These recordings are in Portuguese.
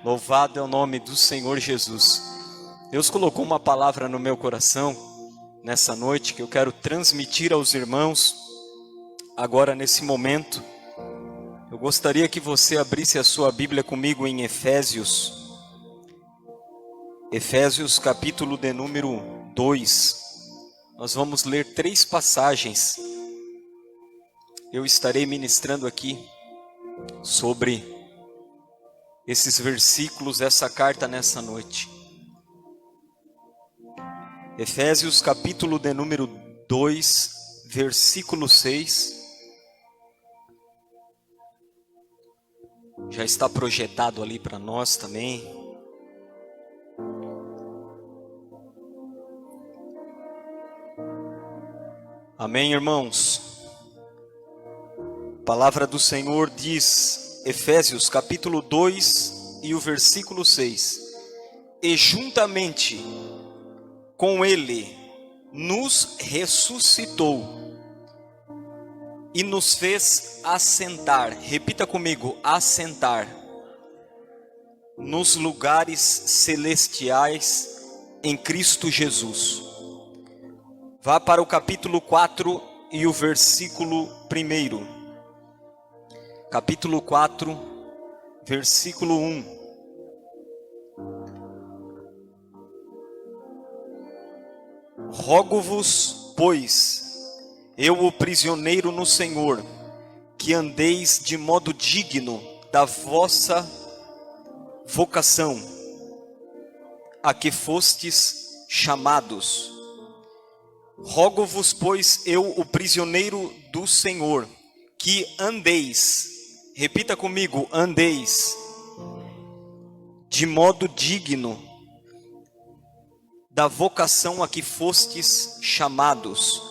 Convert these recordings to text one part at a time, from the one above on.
Louvado é o nome do Senhor Jesus. Deus colocou uma palavra no meu coração nessa noite que eu quero transmitir aos irmãos agora nesse momento. Eu gostaria que você abrisse a sua Bíblia comigo em Efésios. Efésios capítulo de número 2. Nós vamos ler 3 passagens. Eu estarei ministrando aqui sobre esses versículos, essa carta nessa noite. Efésios capítulo de número 2, versículo 6. Já está projetado ali para nós também. Amém, irmãos? A palavra do Senhor diz, Efésios capítulo 2 e o versículo 6. E juntamente com ele nos ressuscitou e nos fez assentar, repita comigo, assentar, nos lugares celestiais em Cristo Jesus. Vá para o capítulo 4 e o versículo 1. Capítulo 4, versículo 1. Rogo-vos, pois, eu o prisioneiro no Senhor, que andeis de modo digno da vossa vocação, a que fostes chamados. Rogo-vos, pois, eu o prisioneiro do Senhor, que andeis, repita comigo, andeis, de modo digno da vocação a que fostes chamados.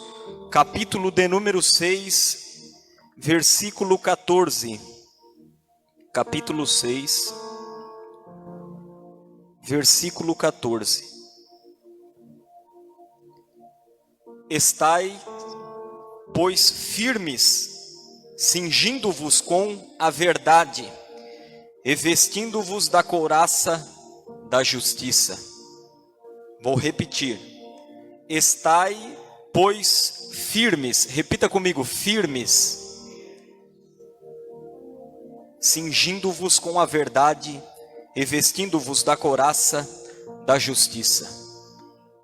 Capítulo de número 6, versículo 14. Capítulo 6, versículo 14. Estai, pois, firmes, cingindo-vos com a verdade, e vestindo-vos da couraça da justiça. Vou repetir. Estai, pois, firmes. Repita comigo, firmes. Cingindo-vos com a verdade e vestindo-vos da couraça da justiça.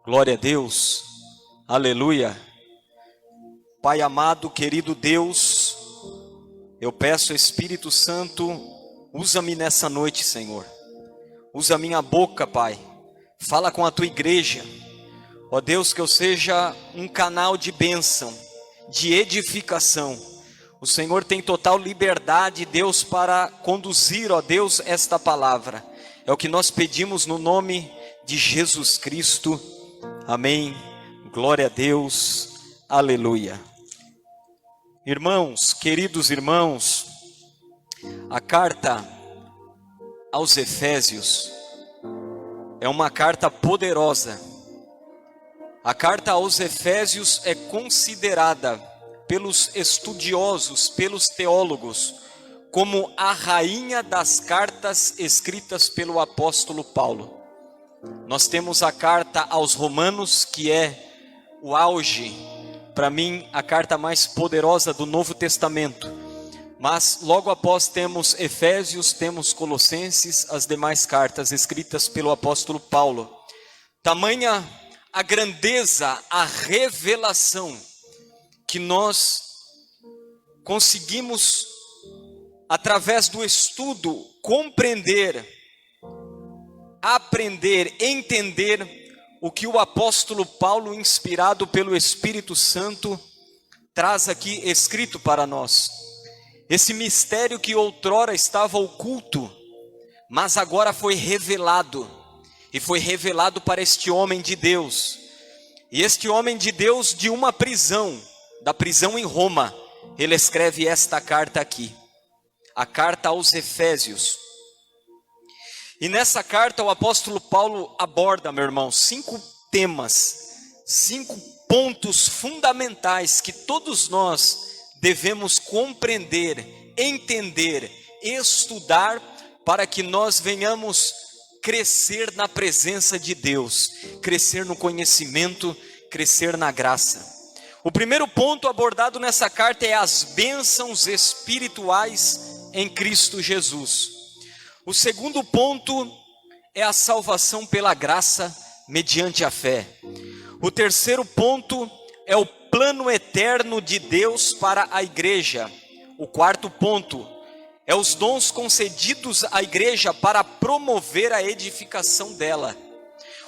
Glória a Deus. Aleluia. Pai amado, querido Deus, eu peço, Espírito Santo, usa-me nessa noite, Senhor. Usa minha boca, Pai. Fala com a tua igreja. Ó Deus, que eu seja um canal de bênção, de edificação. O Senhor tem total liberdade, Deus, para conduzir, ó Deus, esta palavra. É o que nós pedimos no nome de Jesus Cristo. Amém. Glória a Deus. Aleluia. Irmãos, queridos irmãos, a carta aos Efésios é uma carta poderosa. A carta aos Efésios é considerada pelos estudiosos, pelos teólogos, como a rainha das cartas escritas pelo apóstolo Paulo. Nós temos a carta aos Romanos, que é o auge, para mim, a carta mais poderosa do Novo Testamento. Mas logo após temos Efésios, temos Colossenses, as demais cartas escritas pelo apóstolo Paulo. Tamanha a grandeza, a revelação que nós conseguimos, através do estudo, compreender, aprender, entender o que o apóstolo Paulo, inspirado pelo Espírito Santo, traz aqui escrito para nós. Esse mistério que outrora estava oculto, mas agora foi revelado, e foi revelado para este homem de Deus. E este homem de Deus, de uma prisão, da prisão em Roma, ele escreve esta carta aqui, a carta aos Efésios. E nessa carta o apóstolo Paulo aborda, meu irmão, 5 temas, 5 pontos fundamentais que todos nós devemos compreender, entender, estudar para que nós venhamos crescer na presença de Deus, crescer no conhecimento, crescer na graça. O primeiro ponto abordado nessa carta é as bênçãos espirituais em Cristo Jesus. O segundo ponto é a salvação pela graça mediante a fé. O terceiro ponto é o plano eterno de Deus para a igreja. O quarto ponto é os dons concedidos à igreja para promover a edificação dela.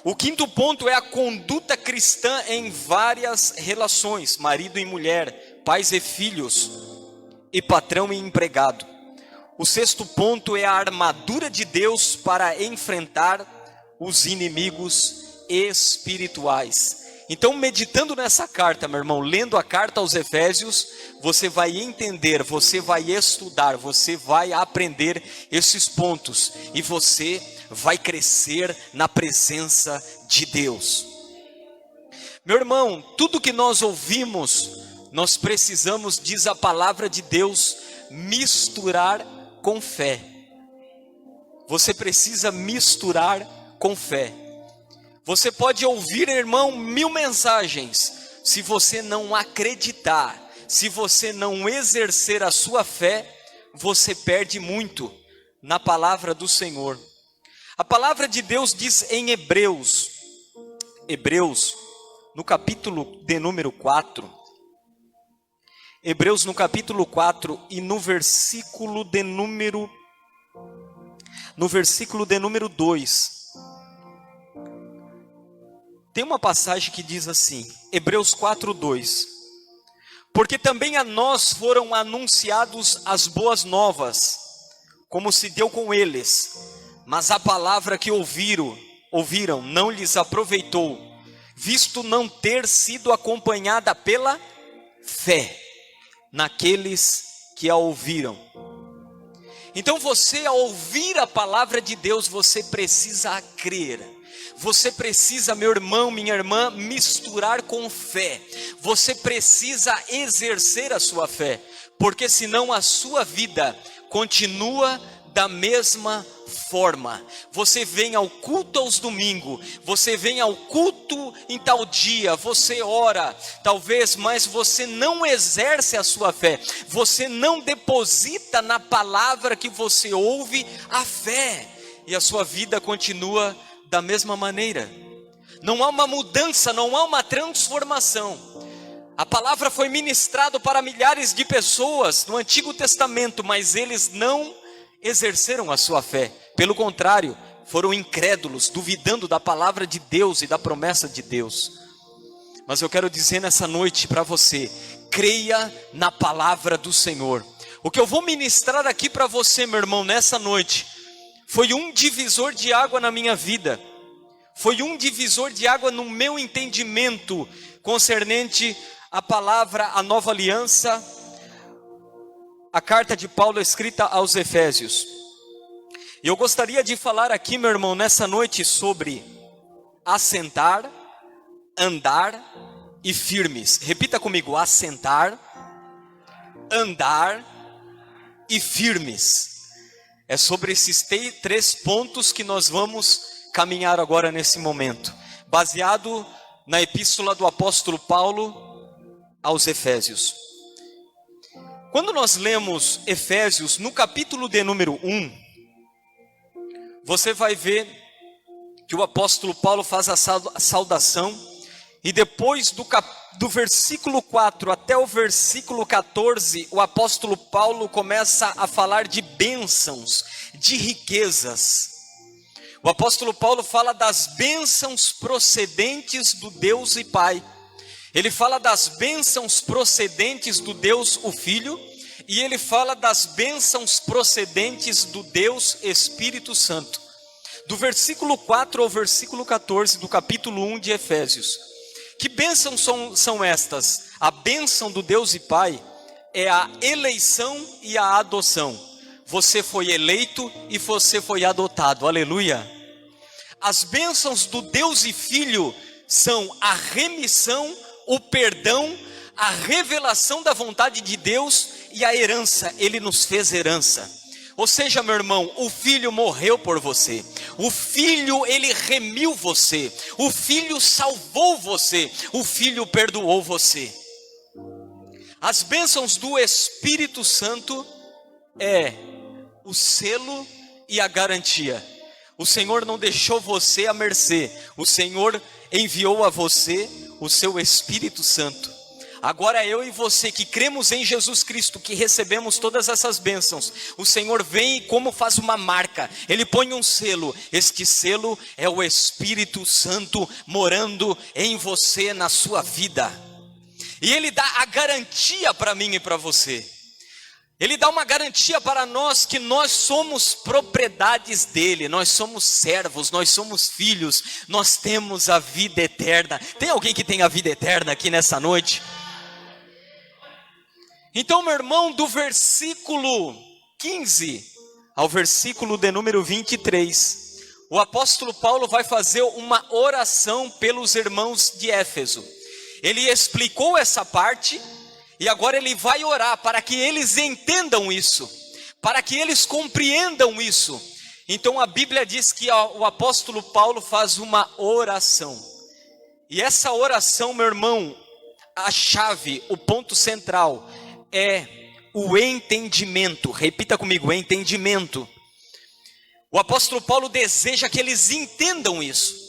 O quinto ponto é a conduta cristã em várias relações, marido e mulher, pais e filhos, e patrão e empregado. O sexto ponto é a armadura de Deus para enfrentar os inimigos espirituais. Então, meditando nessa carta, meu irmão, lendo a carta aos Efésios, você vai entender, você vai estudar, você vai aprender esses pontos e você vai crescer na presença de Deus. Meu irmão, tudo que nós ouvimos, nós precisamos, diz a palavra de Deus, misturar com fé. Você precisa misturar com fé. Você pode ouvir, irmão, 1000 mensagens, se você não acreditar, se você não exercer a sua fé, você perde muito na palavra do Senhor. A palavra de Deus diz em Hebreus, no capítulo de número 4, Hebreus no capítulo 4 e no versículo de número 2, tem uma passagem que diz assim, Hebreus 4:2, porque também a nós foram anunciados as boas novas, como se deu com eles, mas a palavra que ouviram não lhes aproveitou, visto não ter sido acompanhada pela fé naqueles que a ouviram. Então você, ao ouvir a palavra de Deus, você precisa crer. Você precisa, meu irmão, minha irmã, misturar com fé. Você precisa exercer a sua fé, porque senão a sua vida continua da mesma forma. Você vem ao culto aos domingos, você vem ao culto em tal dia, você ora, talvez, mas você não exerce a sua fé. Você não deposita na palavra que você ouve a fé, e a sua vida continua da mesma maneira. Não há uma mudança, não há uma transformação. A palavra foi ministrada para milhares de pessoas no Antigo Testamento, mas eles não exerceram a sua fé. Pelo contrário, foram incrédulos, duvidando da palavra de Deus e da promessa de Deus. Mas eu quero dizer nessa noite para você, creia na palavra do Senhor. O que eu vou ministrar aqui para você, meu irmão, nessa noite, foi um divisor de água na minha vida, foi um divisor de água no meu entendimento concernente à palavra, a nova aliança, a carta de Paulo escrita aos Efésios. E eu gostaria de falar aqui, meu irmão, nessa noite sobre assentar, andar e firmes. Repita comigo, assentar, andar e firmes. É sobre esses 3 pontos que nós vamos caminhar agora nesse momento, baseado na epístola do apóstolo Paulo aos Efésios. Quando nós lemos Efésios no capítulo de número 1, você vai ver que o apóstolo Paulo faz a saudação, e depois do versículo 4 até o versículo 14, o apóstolo Paulo começa a falar de bênçãos, de riquezas. O apóstolo Paulo fala das bênçãos procedentes do Deus e Pai. Ele fala das bênçãos procedentes do Deus o Filho, e ele fala das bênçãos procedentes do Deus Espírito Santo. Do versículo 4 ao versículo 14 do capítulo 1 de Efésios. Que bênçãos são estas? A bênção do Deus e Pai é a eleição e a adoção. Você foi eleito e você foi adotado, aleluia. As bênçãos do Deus e Filho são a remissão, o perdão, a revelação da vontade de Deus e a herança. Ele nos fez herança. Ou seja, meu irmão, o Filho morreu por você. O Filho, ele remiu você. O Filho salvou você. O Filho perdoou você. As bênçãos do Espírito Santo é o selo e a garantia. O Senhor não deixou você à mercê. O Senhor enviou a você o seu Espírito Santo. Agora eu e você que cremos em Jesus Cristo, que recebemos todas essas bênçãos, o Senhor vem e como faz uma marca, Ele põe um selo. Este selo é o Espírito Santo morando em você, na sua vida. E Ele dá a garantia para mim e para você. Ele dá uma garantia para nós que nós somos propriedades dele, nós somos servos, nós somos filhos, nós temos a vida eterna. Tem alguém que tem a vida eterna aqui nessa noite? Então, meu irmão, do versículo 15 ao versículo de número 23, o apóstolo Paulo vai fazer uma oração pelos irmãos de Éfeso. Ele explicou essa parte e agora ele vai orar para que eles entendam isso, para que eles compreendam isso. Então a Bíblia diz que o apóstolo Paulo faz uma oração. E essa oração, meu irmão, a chave, o ponto central é o entendimento. Repita comigo, entendimento. O apóstolo Paulo deseja que eles entendam isso.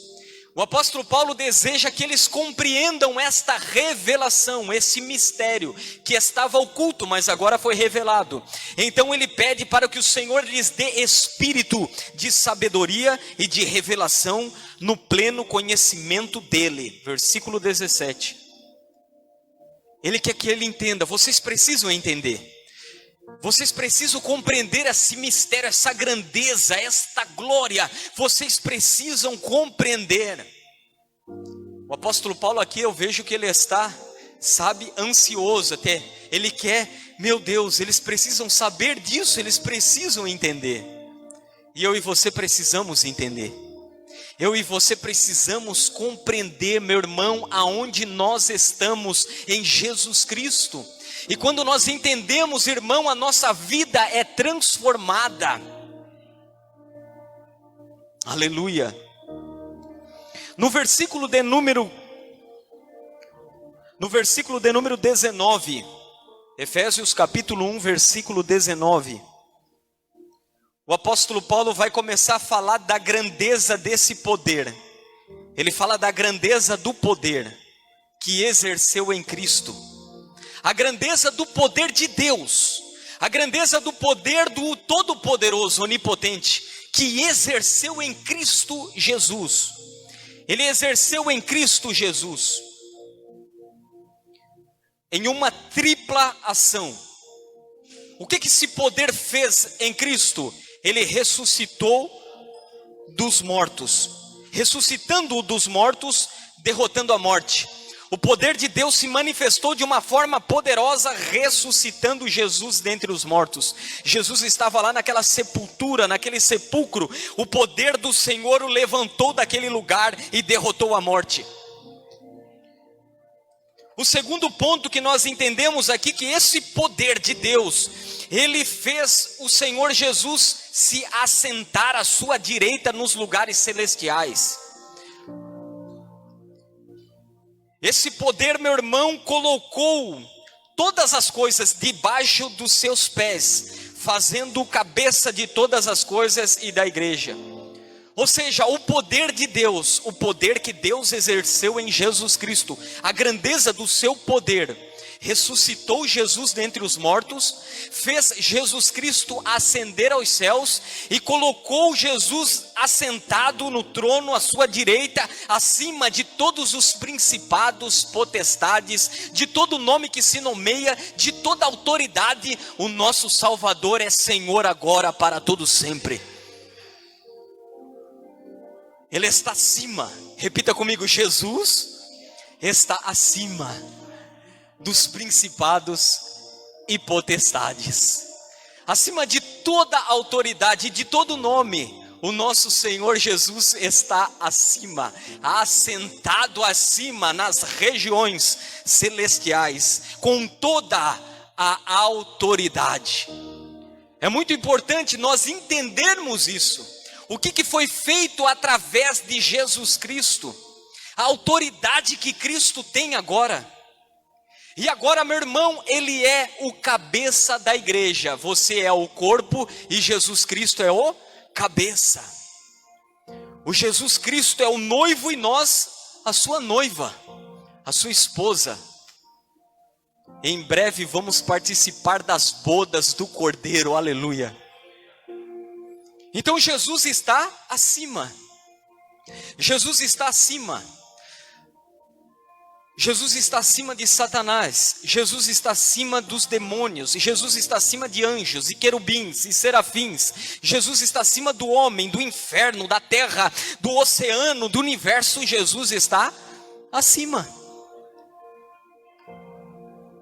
O apóstolo Paulo deseja que eles compreendam esta revelação, esse mistério que estava oculto, mas agora foi revelado. Então ele pede para que o Senhor lhes dê espírito de sabedoria e de revelação no pleno conhecimento dele. Versículo 17. Ele quer que ele entenda, vocês precisam entender. Vocês precisam compreender esse mistério, essa grandeza, esta glória. Vocês precisam compreender. O apóstolo Paulo aqui, eu vejo que ele está, ansioso até. Ele quer, meu Deus, eles precisam saber disso, eles precisam entender. E eu e você precisamos entender. Eu e você precisamos compreender, meu irmão, aonde nós estamos em Jesus Cristo. E quando nós entendemos, irmão, a nossa vida é transformada. Aleluia. No versículo de número 19, Efésios capítulo 1, versículo 19. O apóstolo Paulo vai começar a falar da grandeza desse poder. Ele fala da grandeza do poder que exerceu em Cristo. A grandeza do poder de Deus, a grandeza do poder do Todo-Poderoso, Onipotente, que exerceu em Cristo Jesus. Ele exerceu em Cristo Jesus, em uma tripla ação. O que esse poder fez em Cristo? Ele ressuscitou dos mortos, ressuscitando dos mortos, derrotando a morte. O poder de Deus se manifestou de uma forma poderosa, ressuscitando Jesus dentre os mortos. Jesus estava lá naquela sepultura, naquele sepulcro. O poder do Senhor o levantou daquele lugar e derrotou a morte. O segundo ponto que nós entendemos aqui, que esse poder de Deus, ele fez o Senhor Jesus se assentar à sua direita nos lugares celestiais. Esse poder, meu irmão, colocou todas as coisas debaixo dos seus pés, fazendo cabeça de todas as coisas e da igreja. Ou seja, o poder de Deus, o poder que Deus exerceu em Jesus Cristo, a grandeza do seu poder, ressuscitou Jesus dentre os mortos, fez Jesus Cristo ascender aos céus e colocou Jesus assentado no trono à sua direita, acima de todos os principados, potestades, de todo nome que se nomeia, de toda autoridade. O nosso Salvador é Senhor agora para todo sempre. Ele está acima. Repita comigo: Jesus está acima dos principados e potestades, acima de toda autoridade, de todo nome. O nosso Senhor Jesus está acima, assentado acima nas regiões celestiais, com toda a autoridade. É muito importante nós entendermos isso. O que foi feito através de Jesus Cristo, a autoridade que Cristo tem agora. E agora, meu irmão, Ele é o cabeça da igreja. Você é o corpo e Jesus Cristo é o cabeça. O Jesus Cristo é o noivo e nós a sua noiva, a sua esposa. Em breve vamos participar das bodas do Cordeiro, aleluia. Então Jesus está acima. Jesus está acima. Jesus está acima de Satanás. Jesus está acima dos demônios. Jesus está acima de anjos e querubins e serafins. Jesus está acima do homem, do inferno, da terra, do oceano, do universo. Jesus está acima.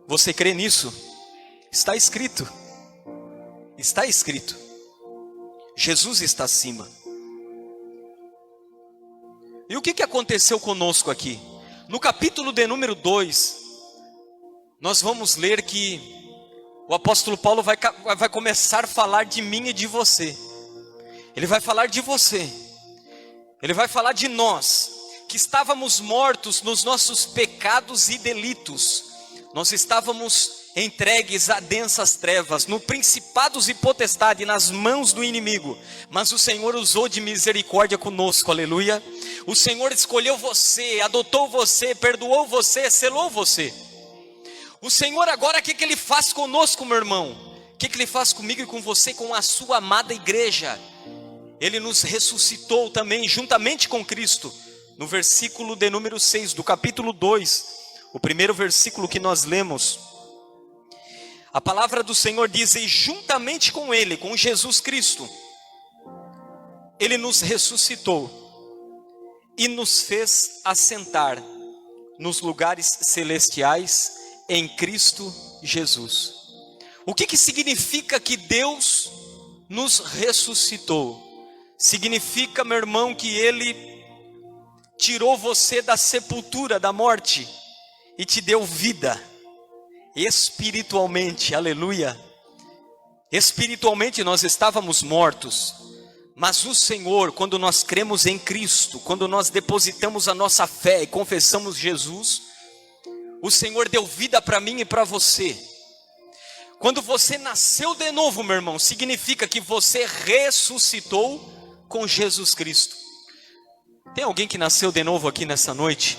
Você crê nisso? Está escrito. Está escrito. Jesus está acima. E o que aconteceu conosco aqui? No capítulo de número 2, nós vamos ler que o apóstolo Paulo vai começar a falar de mim e de você. Ele vai falar de você. Ele vai falar de nós, que estávamos mortos nos nossos pecados e delitos. Nós estávamos entregues a densas trevas, no principados e potestade, nas mãos do inimigo. Mas o Senhor usou de misericórdia conosco, aleluia. O Senhor escolheu você, adotou você, perdoou você, selou você. O Senhor agora, o que Ele faz conosco, meu irmão? O que Ele faz comigo e com você, com a sua amada igreja? Ele nos ressuscitou também, juntamente com Cristo. No versículo de número 6, do capítulo 2, o primeiro versículo que nós lemos, a palavra do Senhor diz: e juntamente com Ele, com Jesus Cristo, Ele nos ressuscitou e nos fez assentar nos lugares celestiais em Cristo Jesus. O que significa que Deus nos ressuscitou? Significa, meu irmão, que Ele tirou você da sepultura, da morte, e te deu vida, espiritualmente, aleluia. Espiritualmente nós estávamos mortos, mas o Senhor, quando nós cremos em Cristo, quando nós depositamos a nossa fé e confessamos Jesus, o Senhor deu vida para mim e para você. Quando você nasceu de novo, meu irmão, significa que você ressuscitou com Jesus Cristo. Tem alguém que nasceu de novo aqui nessa noite?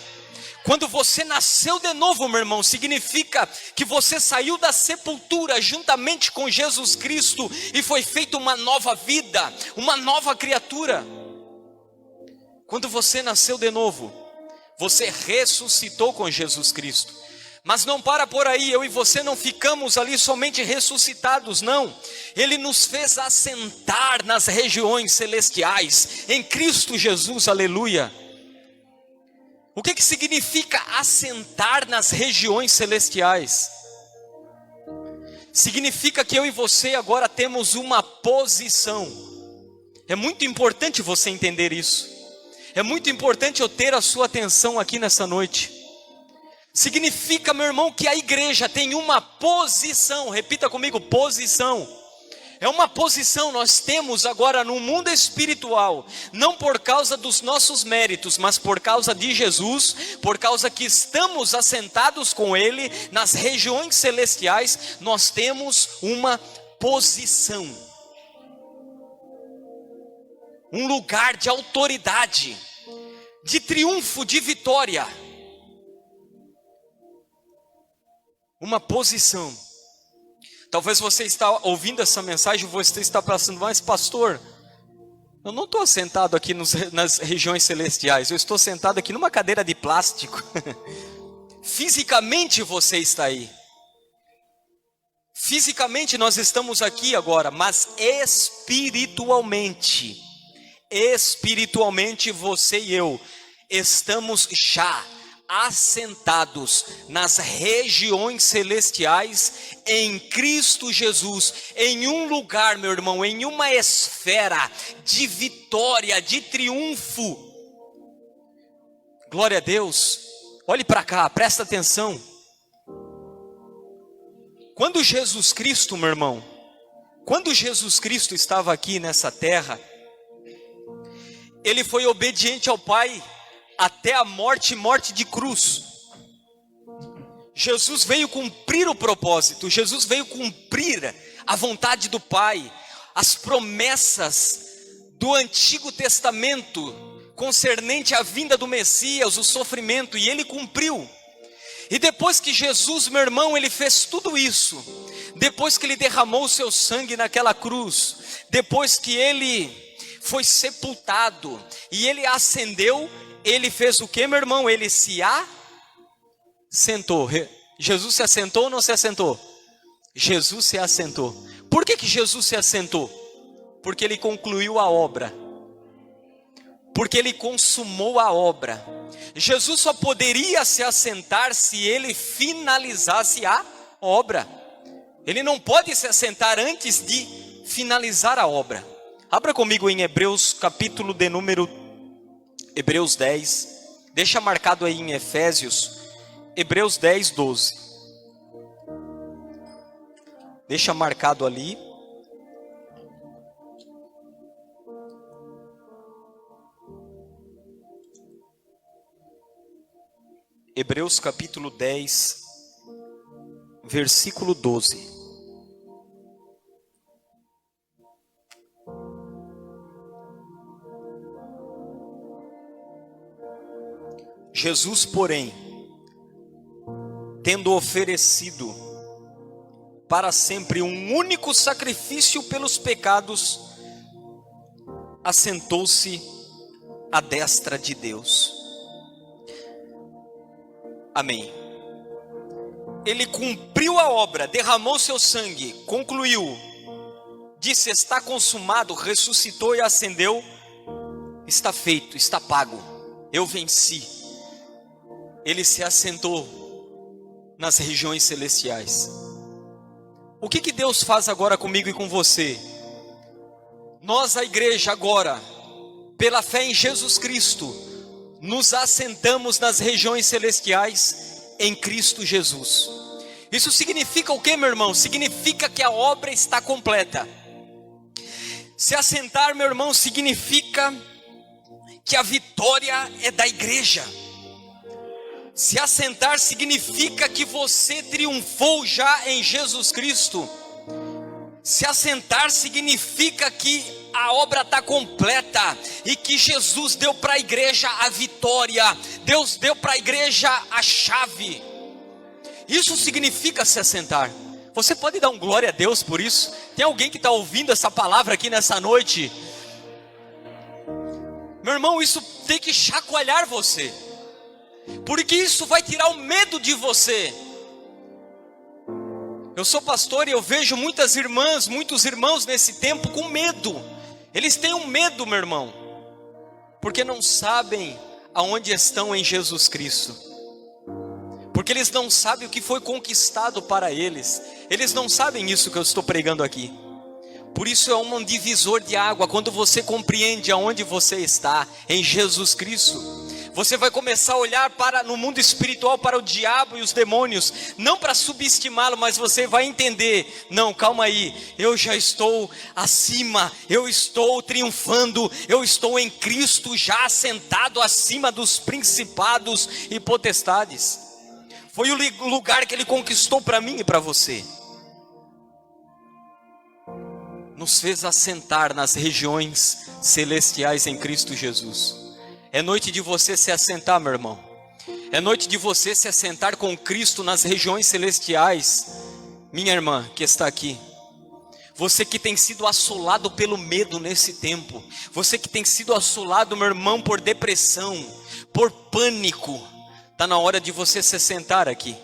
Quando você nasceu de novo, meu irmão, significa que você saiu da sepultura juntamente com Jesus Cristo e foi feita uma nova vida, uma nova criatura. Quando você nasceu de novo, você ressuscitou com Jesus Cristo. Mas não para por aí, eu e você não ficamos ali somente ressuscitados, não. Ele nos fez assentar nas regiões celestiais, em Cristo Jesus, aleluia. O que significa assentar nas regiões celestiais? Significa que eu e você agora temos uma posição. É muito importante você entender isso. É muito importante eu ter a sua atenção aqui nessa noite. Significa, meu irmão, que a igreja tem uma posição. Repita comigo, posição. É uma posição nós temos agora no mundo espiritual, não por causa dos nossos méritos, mas por causa de Jesus, por causa que estamos assentados com Ele nas regiões celestiais, nós temos uma posição, um lugar de autoridade, de triunfo, de vitória, uma posição. Talvez você está ouvindo essa mensagem, você está pensando, mas pastor, eu não estou sentado aqui nas regiões celestiais, eu estou sentado aqui numa cadeira de plástico. Fisicamente você está aí. Fisicamente nós estamos aqui agora, mas espiritualmente você e eu estamos já assentados nas regiões celestiais em Cristo Jesus, em um lugar, meu irmão, em uma esfera de vitória, de triunfo. Glória a Deus. Olhe para cá, presta atenção. Quando Jesus Cristo, meu irmão, Quando Jesus Cristo estava aqui nessa terra, ele foi obediente ao Pai até a morte de cruz. Jesus veio cumprir o propósito, Jesus veio cumprir a vontade do Pai, as promessas do Antigo Testamento concernente à vinda do Messias, o sofrimento, e ele cumpriu. E depois que Jesus, meu irmão, ele fez tudo isso, depois que ele derramou o seu sangue naquela cruz, depois que ele foi sepultado e ele ascendeu, ele fez o que, meu irmão? Ele se assentou. Jesus se assentou ou não se assentou? Jesus se assentou. Por que Jesus se assentou? Porque ele concluiu a obra, porque ele consumou a obra. Jesus só poderia se assentar se ele finalizasse a obra. Ele não pode se assentar antes de finalizar a obra. Abra comigo em Hebreus, capítulo de número Hebreus 10. Deixa marcado aí em Efésios, Hebreus 10, 12. Deixa marcado ali. Hebreus capítulo 10, versículo 12. Jesus, porém, tendo oferecido para sempre um único sacrifício pelos pecados, assentou-se à destra de Deus. Amém. Ele cumpriu a obra, derramou seu sangue, concluiu, disse: está consumado, ressuscitou e ascendeu. Está feito, está pago, eu venci. Ele se assentou nas regiões celestiais. O que Deus faz agora comigo e com você? Nós, a igreja, agora, pela fé em Jesus Cristo, nos assentamos nas regiões celestiais em Cristo Jesus. Isso significa o que, meu irmão? Significa que a obra está completa. Se assentar, meu irmão, significa que a vitória é da igreja. Se assentar significa que você triunfou já em Jesus Cristo. Se assentar significa que a obra está completa e que Jesus deu para a igreja a vitória. Deus deu para a igreja a chave. Isso significa se assentar. Você pode dar um glória a Deus por isso? Tem alguém que está ouvindo essa palavra aqui nessa noite? Meu irmão, isso tem que chacoalhar você, porque isso vai tirar o medo de você. Eu sou pastor e eu vejo muitas irmãs, muitos irmãos nesse tempo com medo. Eles têm um medo, meu irmão, porque não sabem aonde estão em Jesus Cristo, porque eles não sabem o que foi conquistado para eles. Eles não sabem isso que eu estou pregando aqui. Por isso é um divisor de água. Quando você compreende aonde você está em Jesus Cristo, você vai começar a olhar no mundo espiritual para o diabo e os demônios, não para subestimá-lo, mas você vai entender: não, calma aí, eu já estou acima, eu estou triunfando, eu estou em Cristo já sentado acima dos principados e potestades. Foi o lugar que Ele conquistou para mim e para você. Nos fez assentar nas regiões celestiais em Cristo Jesus. É noite de você se assentar, meu irmão. É noite de você se assentar com Cristo nas regiões celestiais. Minha irmã que está aqui, você que tem sido assolado pelo medo nesse tempo, você que tem sido assolado, meu irmão, por depressão, por pânico, está na hora de você se assentar aqui.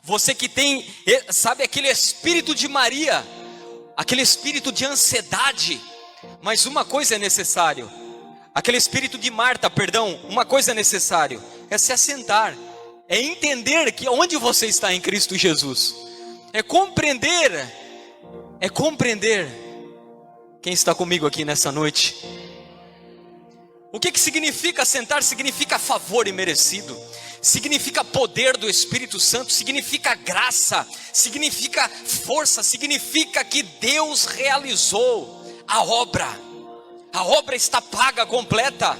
Você que tem, sabe, aquele espírito de Maria, aquele espírito de ansiedade, mas uma coisa é necessário. Aquele espírito de Marta, perdão, uma coisa é necessário, é se assentar, é entender que onde você está em Cristo Jesus, é compreender. Quem está comigo aqui nessa noite? O que significa assentar? Significa favor imerecido, significa poder do Espírito Santo, significa graça, significa força, significa que Deus realizou a obra está paga, completa.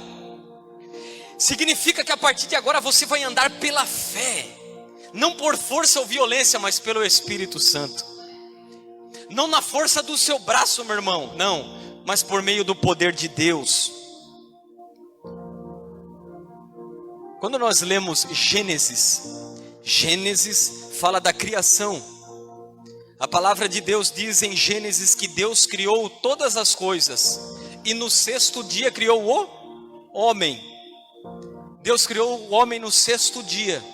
Significa que a partir de agora você vai andar pela fé, não por força ou violência, mas pelo Espírito Santo. Não na força do seu braço, meu irmão, não, mas por meio do poder de Deus. Quando nós lemos Gênesis fala da criação. A palavra de Deus diz em Gênesis que Deus criou todas as coisas, e no sexto dia criou o homem. Deus criou o homem no sexto dia,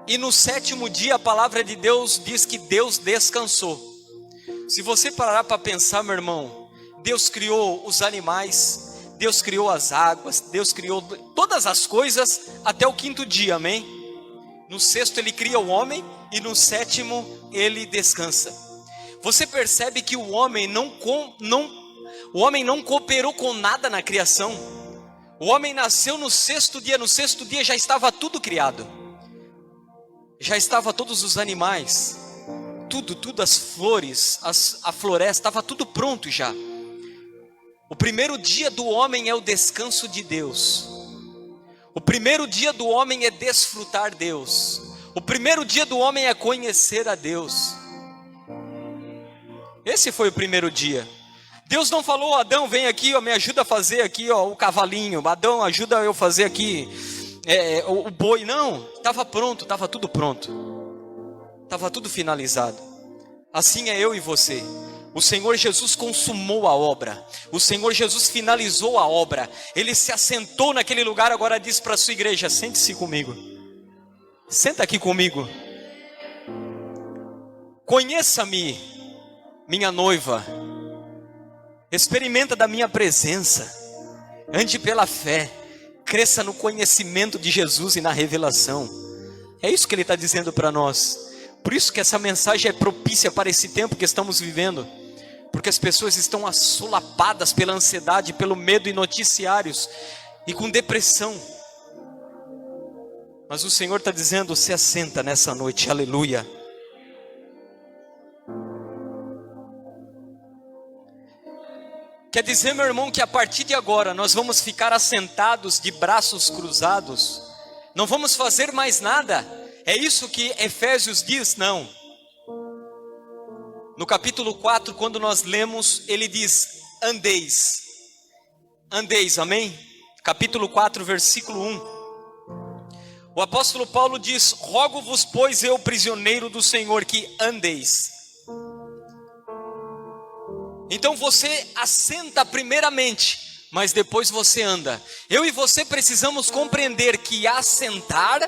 e no sétimo dia a palavra de Deus diz que Deus descansou. Se você parar para pensar, meu irmão, Deus criou os animais, Deus criou as águas, Deus criou todas as coisas até o quinto dia, amém? No sexto ele cria o homem, e no sétimo ele descansa. Você percebe que o homem não cooperou com nada na criação. O homem nasceu no sexto dia já estava tudo criado. Já estava todos os animais, tudo, as flores, a floresta, estava tudo pronto já. O primeiro dia do homem é o descanso de Deus. O primeiro dia do homem é desfrutar Deus. O primeiro dia do homem é conhecer a Deus. Esse foi o primeiro dia. Deus não falou: Adão, vem aqui, ó, me ajuda a fazer aqui, ó, o cavalinho. Adão, ajuda eu a fazer aqui o boi. Não, estava pronto, estava tudo pronto. Estava tudo finalizado. Assim é eu e você. O Senhor Jesus consumou a obra. O Senhor Jesus finalizou a obra. Ele se assentou naquele lugar. Agora diz para a sua igreja: sente-se comigo. Senta aqui comigo. Conheça-me, minha noiva. Experimenta da minha presença. Ande pela fé. Cresça no conhecimento de Jesus e na revelação. É isso que Ele está dizendo para nós. Por isso que essa mensagem é propícia para esse tempo que estamos vivendo. Porque as pessoas estão assolapadas pela ansiedade, pelo medo e noticiários, e com depressão. Mas o Senhor está dizendo: se assenta nessa noite, aleluia. Quer dizer, meu irmão, que a partir de agora nós vamos ficar assentados de braços cruzados, não vamos fazer mais nada. É isso que Efésios diz? Não. No capítulo 4, quando nós lemos, ele diz: andeis. Andeis, amém? Capítulo 4, versículo 1. O apóstolo Paulo diz: rogo-vos, pois eu, prisioneiro do Senhor, que andeis. Então você assenta primeiramente, mas depois você anda. Eu e você precisamos compreender que assentar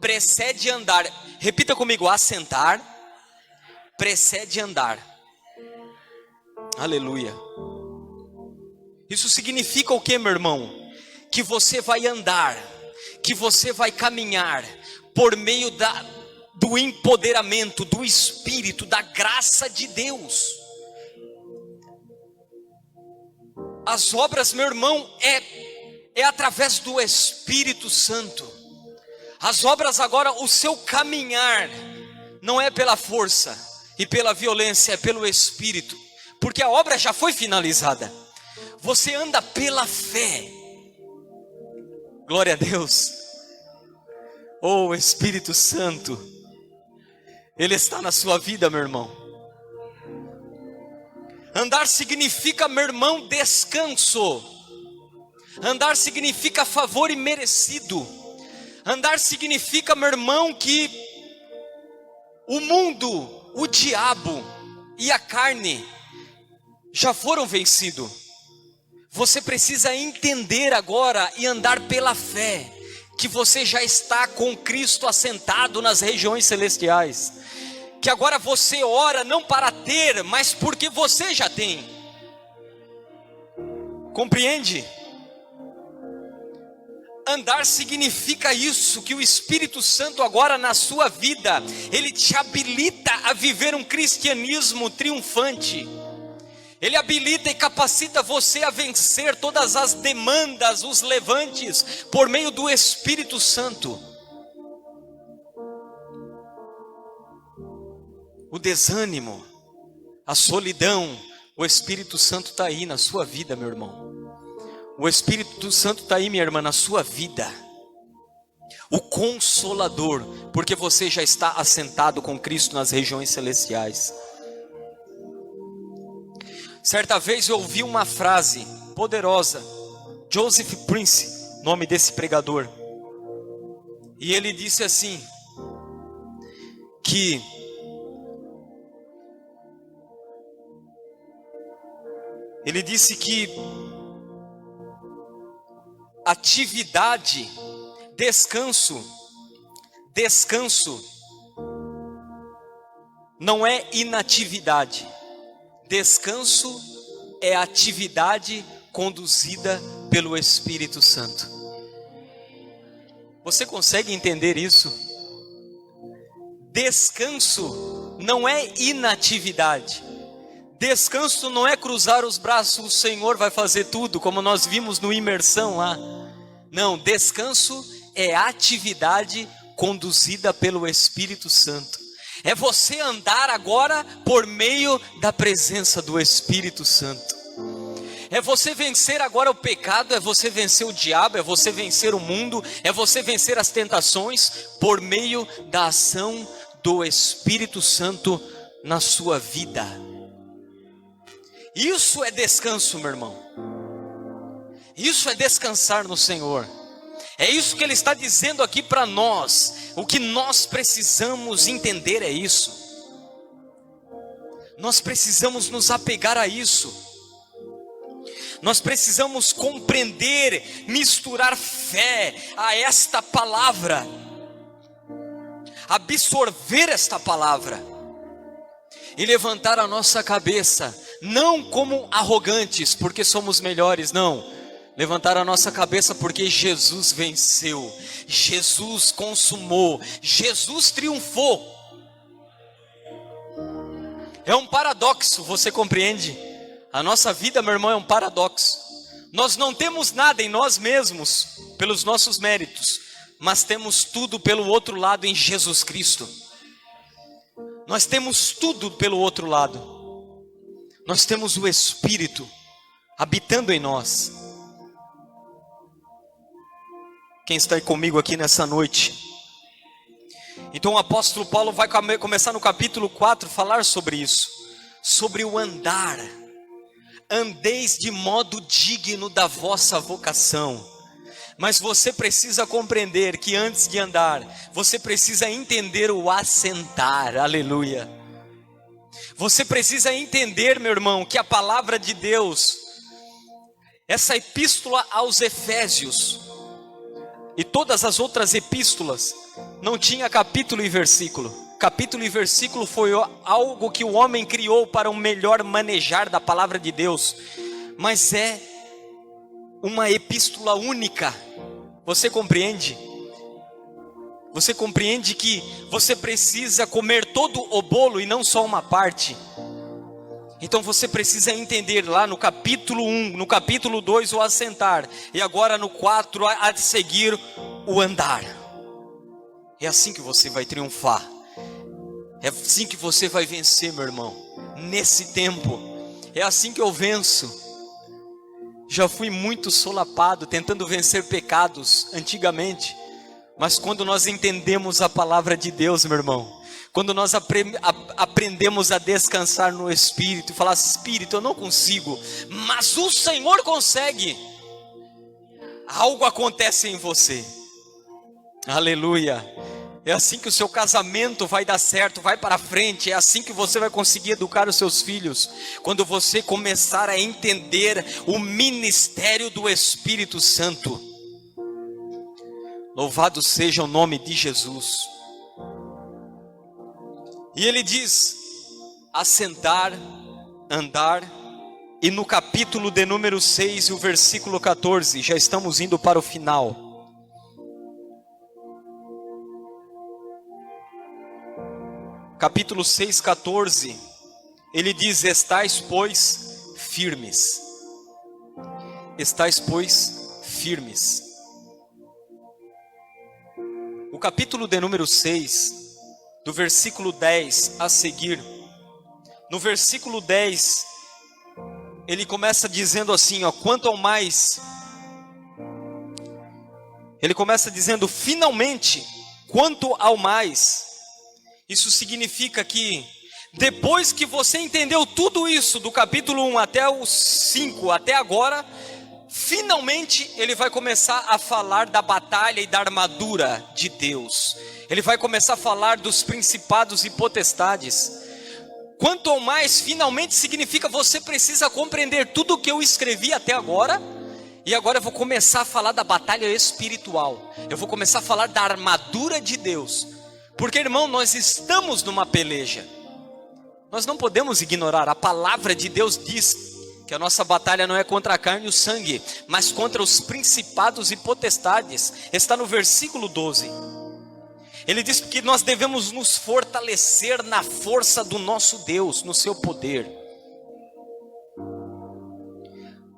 precede andar. Repita comigo: assentar precede andar. Aleluia. Isso significa o que, meu irmão? Que você vai andar, que você vai caminhar por meio do empoderamento do Espírito, da graça de Deus. As obras, meu irmão, é através do Espírito Santo. As obras agora, o seu caminhar não é pela força e pela violência, é pelo Espírito, porque a obra já foi finalizada. Você anda pela fé. Glória a Deus. Oh, Espírito Santo, Ele está na sua vida, meu irmão. Andar significa, meu irmão, descanso. Andar significa favor imerecido. Andar significa, meu irmão, que o mundo, o diabo e a carne já foram vencidos. Você precisa entender agora e andar pela fé, que você já está com Cristo assentado nas regiões celestiais. Que agora você ora não para ter, mas porque você já tem. Compreende? Andar significa isso, que o Espírito Santo agora na sua vida, ele te habilita a viver um cristianismo triunfante. Ele habilita e capacita você a vencer todas as demandas, os levantes, por meio do Espírito Santo. O desânimo, a solidão, o Espírito Santo está aí na sua vida, meu irmão. O Espírito Santo está aí, minha irmã, na sua vida. O Consolador, porque você já está assentado com Cristo nas regiões celestiais. Certa vez eu ouvi uma frase poderosa, Joseph Prince, nome desse pregador, e ele disse assim, que atividade, descanso não é inatividade. Descanso é atividade conduzida pelo Espírito Santo. Você consegue entender isso? Descanso não é inatividade. Descanso não é cruzar os braços, o Senhor vai fazer tudo, como nós vimos no imersão lá. Não, descanso é atividade conduzida pelo Espírito Santo. É você andar agora por meio da presença do Espírito Santo. É você vencer agora o pecado, é você vencer o diabo, é você vencer o mundo, é você vencer as tentações por meio da ação do Espírito Santo na sua vida. Isso é descanso, meu irmão. Isso é descansar no Senhor. É isso que Ele está dizendo aqui para nós. O que nós precisamos entender é isso. Nós precisamos nos apegar a isso. Nós precisamos compreender, misturar fé a esta palavra, absorver esta palavra e levantar a nossa cabeça, não como arrogantes, porque somos melhores, não. Levantar a nossa cabeça porque Jesus venceu, Jesus consumou, Jesus triunfou. É um paradoxo, você compreende? A nossa vida, meu irmão, é um paradoxo. Nós não temos nada em nós mesmos, pelos nossos méritos, mas temos tudo pelo outro lado em Jesus Cristo. Nós temos tudo pelo outro lado. Nós temos o Espírito habitando em nós. Quem está comigo aqui nessa noite? Então o apóstolo Paulo vai começar no capítulo 4 falar sobre isso, sobre o andar. Andeis de modo digno da vossa vocação. Mas você precisa compreender que antes de andar, você precisa entender o assentar, aleluia. Você precisa entender, meu irmão, que a palavra de Deus, essa epístola aos Efésios, e todas as outras epístolas, não tinha capítulo e versículo. Capítulo e versículo foi algo que o homem criou para um melhor manejar da palavra de Deus. Mas é uma epístola única. Você compreende? Você compreende que você precisa comer todo o bolo e não só uma parte? Então você precisa entender lá no capítulo 1, no capítulo 2 o assentar, e agora no 4 a seguir o andar. É assim que você vai triunfar, é assim que você vai vencer, meu irmão, nesse tempo. É assim que eu venço. Já fui muito solapado tentando vencer pecados antigamente, mas quando nós entendemos a palavra de Deus, meu irmão, quando nós aprendemos a descansar no Espírito, e falar: Espírito, eu não consigo, mas o Senhor consegue, algo acontece em você, aleluia. É assim que o seu casamento vai dar certo, vai para frente. É assim que você vai conseguir educar os seus filhos, quando você começar a entender o ministério do Espírito Santo. Louvado seja o nome de Jesus. E ele diz: assentar, andar. E no capítulo de número 6 e o versículo 14, já estamos indo para o final. Capítulo 6, 14, ele diz: estais, pois, firmes. Estais, pois, firmes. O capítulo de número 6, do versículo 10 a seguir, no versículo 10, ele começa dizendo assim, ó, quanto ao mais, ele começa dizendo, finalmente, quanto ao mais. Isso significa que, depois que você entendeu tudo isso, do capítulo 1 até o 5, até agora, finalmente ele vai começar a falar da batalha e da armadura de Deus. Ele vai começar a falar dos principados e potestades. Quanto ao mais, finalmente significa você precisa compreender tudo o que eu escrevi até agora. E agora eu vou começar a falar da batalha espiritual. Eu vou começar a falar da armadura de Deus. Porque, irmão, nós estamos numa peleja. Nós não podemos ignorar. A palavra de Deus diz que a nossa batalha não é contra a carne e o sangue, mas contra os principados e potestades. Está no versículo 12. Ele diz que nós devemos nos fortalecer na força do nosso Deus, no seu poder.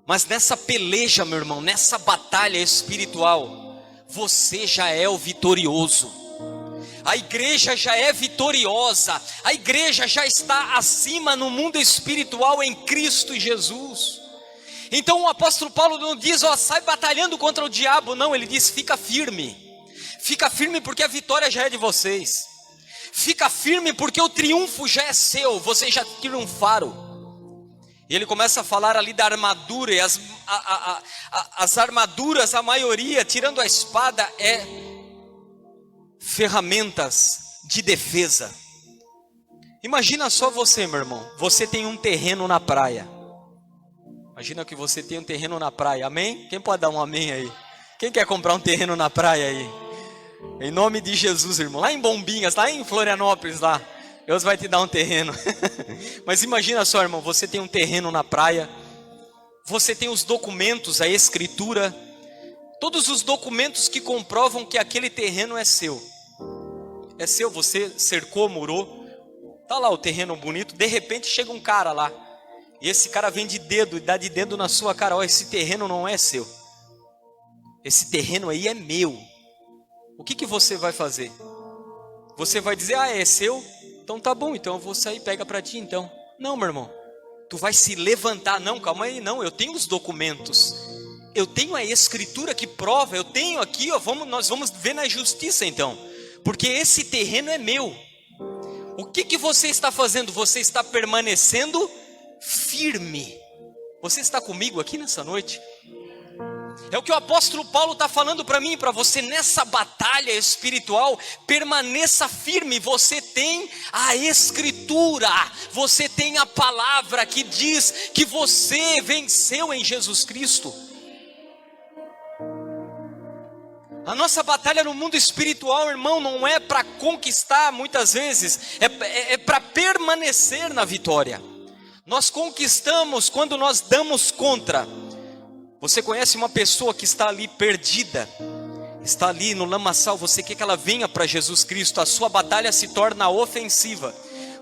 Mas nessa peleja, meu irmão, nessa batalha espiritual, você já é o vitorioso. A igreja já é vitoriosa. A igreja já está acima no mundo espiritual em Cristo Jesus. Então o apóstolo Paulo não diz, ó, sai batalhando contra o diabo. Não, ele diz, fica firme. Fica firme porque a vitória já é de vocês. Fica firme porque o triunfo já é seu. Vocês já triunfaram. E ele começa a falar ali da armadura. E as armaduras, a maioria, tirando a espada, é ferramentas de defesa. Imagina só você, meu irmão. Você tem um terreno na praia. Imagina que você tem um terreno na praia. Amém? Quem pode dar um amém aí? Quem quer comprar um terreno na praia aí? Em nome de Jesus, irmão. Lá em Bombinhas, lá em Florianópolis, lá. Deus vai te dar um terreno. Mas imagina só, irmão. Você tem um terreno na praia. Você tem os documentos, a escritura. Todos os documentos que comprovam que aquele terreno é seu. É seu, você cercou, murou. Tá lá o terreno bonito. De repente chega um cara lá. E esse cara vem de dedo e dá de dedo na sua cara. Ó, esse terreno não é seu. Esse terreno aí é meu. O que você vai fazer? Você vai dizer, ah, é seu? Então tá bom, então eu vou sair, pega para ti então. Não, meu irmão. Tu vai se levantar. Não, calma aí, não. Eu tenho os documentos. Eu tenho a escritura que prova. Eu tenho aqui, ó, nós vamos ver na justiça então. Porque esse terreno é meu. O que você está fazendo? Você está permanecendo firme. Você está comigo aqui nessa noite? É o que o apóstolo Paulo está falando para mim e para você. Nessa batalha espiritual, permaneça firme. Você tem a escritura. Você tem a palavra que diz que você venceu em Jesus Cristo. A nossa batalha no mundo espiritual, irmão, não é para conquistar muitas vezes. É para permanecer na vitória. Nós conquistamos quando nós damos contra. Você conhece uma pessoa que está ali perdida, está ali no lamaçal, você quer que ela venha para Jesus Cristo, a sua batalha se torna ofensiva,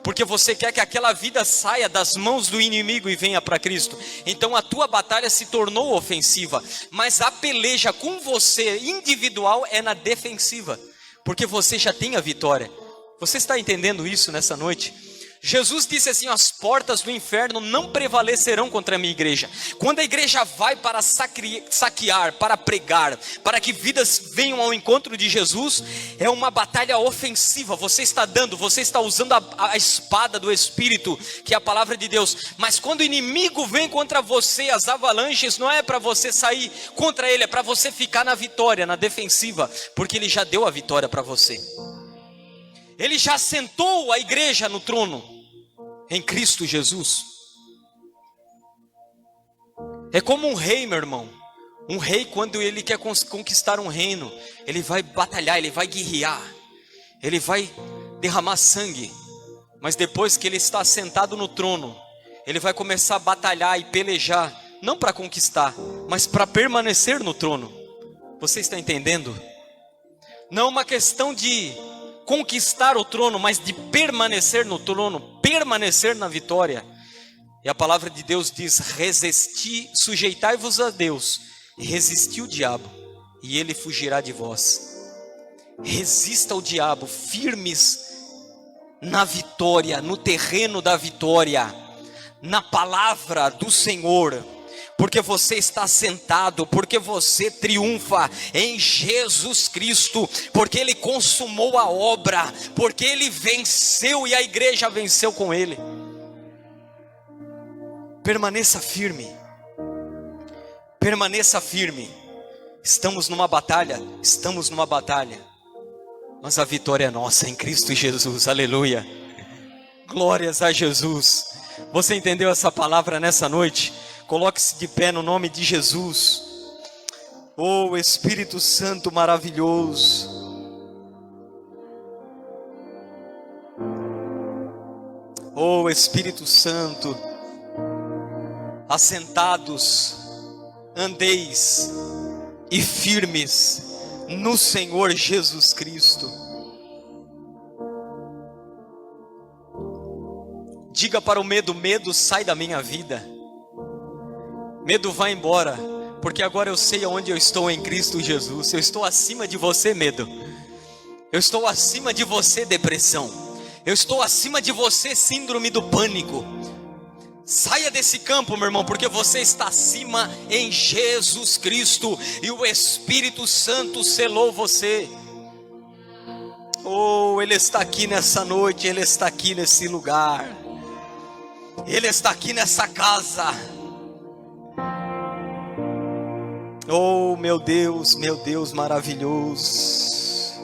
porque você quer que aquela vida saia das mãos do inimigo e venha para Cristo. Então a tua batalha se tornou ofensiva, mas a peleja com você individual é na defensiva, porque você já tem a vitória. Você está entendendo isso nessa noite? Jesus disse assim, as portas do inferno não prevalecerão contra a minha igreja. Quando a igreja vai para saquear, para pregar, para que vidas venham ao encontro de Jesus, é uma batalha ofensiva. Você está usando a espada do Espírito, que é a palavra de Deus. Mas quando o inimigo vem contra você, as avalanches, não é para você sair contra ele, é para você ficar na vitória, na defensiva, porque ele já deu a vitória para você. Ele já sentou a igreja no trono, em Cristo Jesus. É como um rei, meu irmão. Um rei, quando ele quer conquistar um reino, ele vai batalhar, ele vai guerrear, ele vai derramar sangue. Mas depois que ele está sentado no trono, ele vai começar a batalhar e pelejar, não para conquistar, mas para permanecer no trono. Você está entendendo? Não é uma questão de conquistar o trono, mas de permanecer no trono, permanecer na vitória. E a palavra de Deus diz: resisti, sujeitai-vos a Deus, e resisti o diabo, e ele fugirá de vós. Resista ao diabo, firmes na vitória, no terreno da vitória, na palavra do Senhor, porque você está sentado, porque você triunfa em Jesus Cristo, porque Ele consumou a obra, porque Ele venceu e a igreja venceu com Ele. Permaneça firme, permaneça firme. Estamos numa batalha, mas a vitória é nossa em Cristo Jesus, aleluia, glórias a Jesus. Você entendeu essa palavra nessa noite? Coloque-se de pé no nome de Jesus. Oh Espírito Santo maravilhoso, oh Espírito Santo, assentados, andeis e firmes no Senhor Jesus Cristo. Diga para o medo: medo, sai da minha vida. Medo, vai embora, porque agora eu sei aonde eu estou em Cristo Jesus. Eu estou acima de você, medo. Eu estou acima de você, depressão. Eu estou acima de você, síndrome do pânico. Saia desse campo, meu irmão, porque você está acima em Jesus Cristo, e o Espírito Santo selou você. Oh, Ele está aqui nessa noite, Ele está aqui nesse lugar, Ele está aqui nessa casa. Oh meu Deus maravilhoso.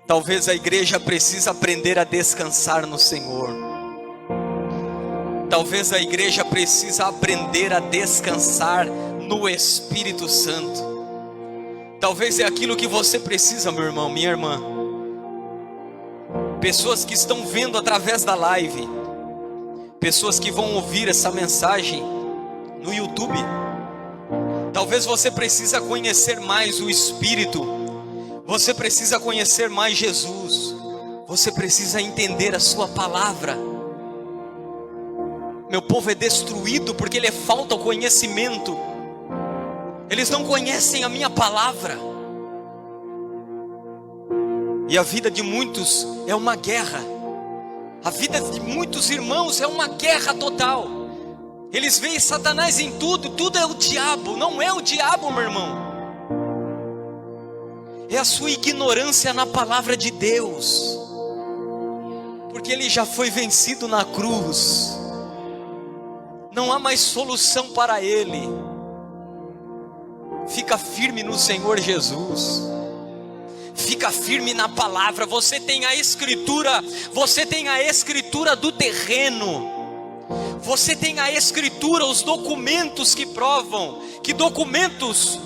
Talvez a igreja precise aprender a descansar no Senhor. Talvez a igreja precise aprender a descansar no Espírito Santo. Talvez é aquilo que você precisa, meu irmão, minha irmã. Pessoas que estão vendo através da live, pessoas que vão ouvir essa mensagem no YouTube. Talvez você precisa conhecer mais o Espírito. Você precisa conhecer mais Jesus. Você precisa entender a sua palavra. Meu povo é destruído porque lhe falta o conhecimento. Eles não conhecem a minha palavra. E a vida de muitos é uma guerra. A vida de muitos irmãos é uma guerra total. Eles veem Satanás em tudo, tudo é o diabo. Não é o diabo, meu irmão. É a sua ignorância na palavra de Deus. Porque ele já foi vencido na cruz. Não há mais solução para ele. Fica firme no Senhor Jesus. Fica firme na palavra. Você tem a escritura. Você tem a escritura do terreno. Você tem a escritura, os documentos que provam. Que documentos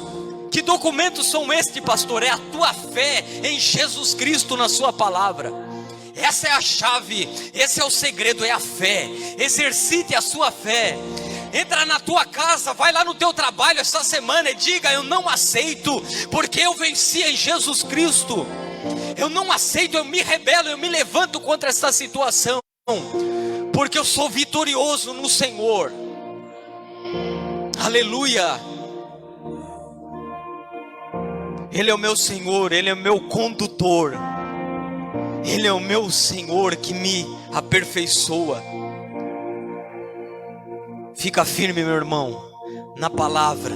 são estes, pastor? É a tua fé em Jesus Cristo na sua palavra. Essa é a chave, esse é o segredo, é a fé. Exercite a sua fé. Entra na tua casa, vai lá no teu trabalho essa semana e diga: eu não aceito, porque eu venci em Jesus Cristo. Eu não aceito, eu me rebelo, eu me levanto contra essa situação, porque eu sou vitorioso no Senhor. Aleluia. Ele é o meu Senhor, Ele é o meu condutor. Ele é o meu Senhor que me aperfeiçoa. Fica firme, meu irmão, na palavra.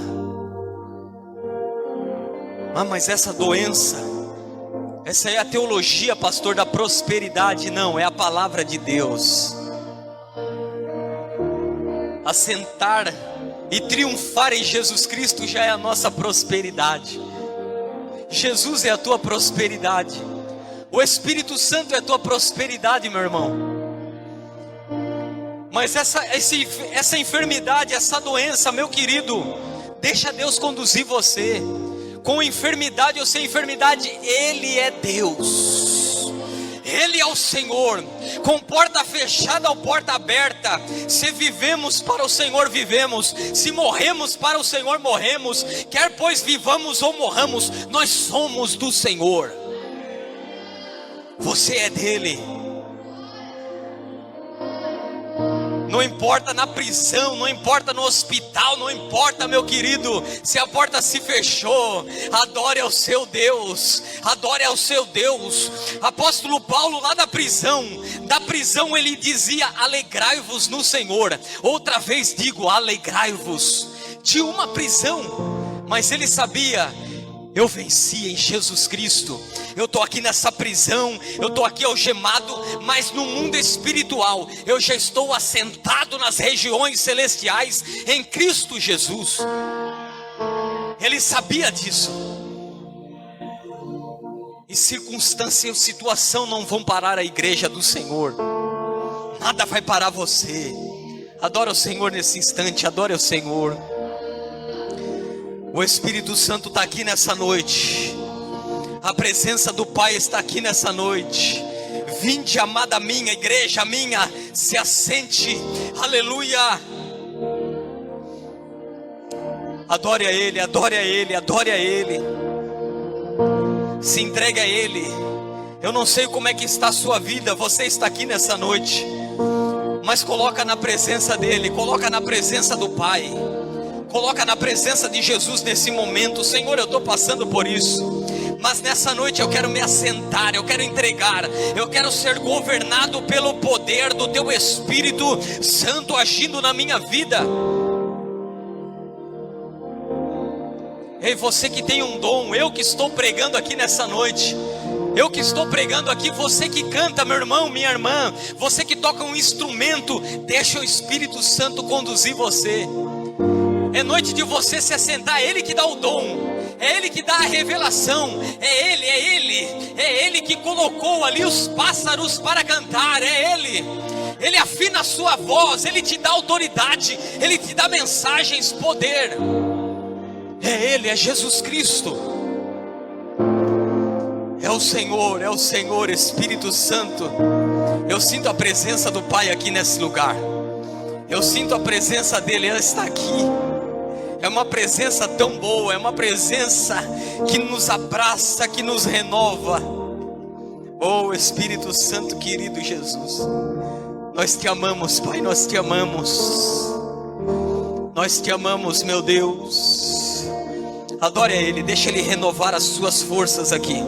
Mas essa doença, essa é a teologia, pastor, da prosperidade. Não, é a palavra de Deus. Assentar e triunfar em Jesus Cristo já é a nossa prosperidade. Jesus é a tua prosperidade. O Espírito Santo é a tua prosperidade, meu irmão. Mas essa enfermidade, essa doença, meu querido, deixa Deus conduzir você. Com enfermidade ou sem enfermidade, Ele é Deus. Ele é o Senhor. Com porta fechada ou porta aberta, se vivemos para o Senhor, vivemos. Se morremos para o Senhor, morremos. Quer pois vivamos ou morramos, nós somos do Senhor. Você é dele. não importa na prisão, não importa no hospital, não importa, meu querido, se a porta se fechou, adore ao seu Deus, adore ao seu Deus. Apóstolo Paulo lá da prisão ele dizia: alegrai-vos no Senhor. Outra vez digo, alegrai-vos. De uma prisão, mas ele sabia: eu venci em Jesus Cristo. Eu estou aqui nessa prisão, eu estou aqui algemado, mas no mundo espiritual eu já estou assentado nas regiões celestiais em Cristo Jesus. Ele sabia disso. E circunstância e situação não vão parar a igreja do Senhor. Nada vai parar você. Adora o Senhor nesse instante, adore o Senhor. O Espírito Santo está aqui nessa noite. A presença do Pai está aqui nessa noite. Vinde, amada minha, igreja minha, se assente, aleluia. Adore a Ele, adore a Ele, adore a Ele. Se entregue a Ele. Eu não sei como é que está a sua vida, você está aqui nessa noite, mas coloca na presença dEle, coloca na presença do Pai, coloca na presença de Jesus nesse momento. Senhor, eu estou passando por isso, mas nessa noite eu quero me assentar, eu quero entregar, eu quero ser governado pelo poder do Teu Espírito Santo agindo na minha vida. Ei, você que tem um dom, eu que estou pregando aqui nessa noite, eu que estou pregando aqui, você que canta, meu irmão, minha irmã, você que toca um instrumento, deixa o Espírito Santo conduzir você. É noite de você se assentar, é Ele que dá o dom, é Ele que dá a revelação, é Ele que colocou ali os pássaros para cantar, é Ele afina a sua voz, Ele te dá autoridade, Ele te dá mensagens, poder, é Ele, é Jesus Cristo, é o Senhor, Espírito Santo. Eu sinto a presença do Pai aqui nesse lugar, eu sinto a presença dEle, ela está aqui. É uma presença tão boa, é uma presença que nos abraça, que nos renova. Oh Espírito Santo, querido Jesus, nós te amamos, Pai, nós te amamos. Nós te amamos, meu Deus. Adore a Ele, deixa Ele renovar as suas forças aqui.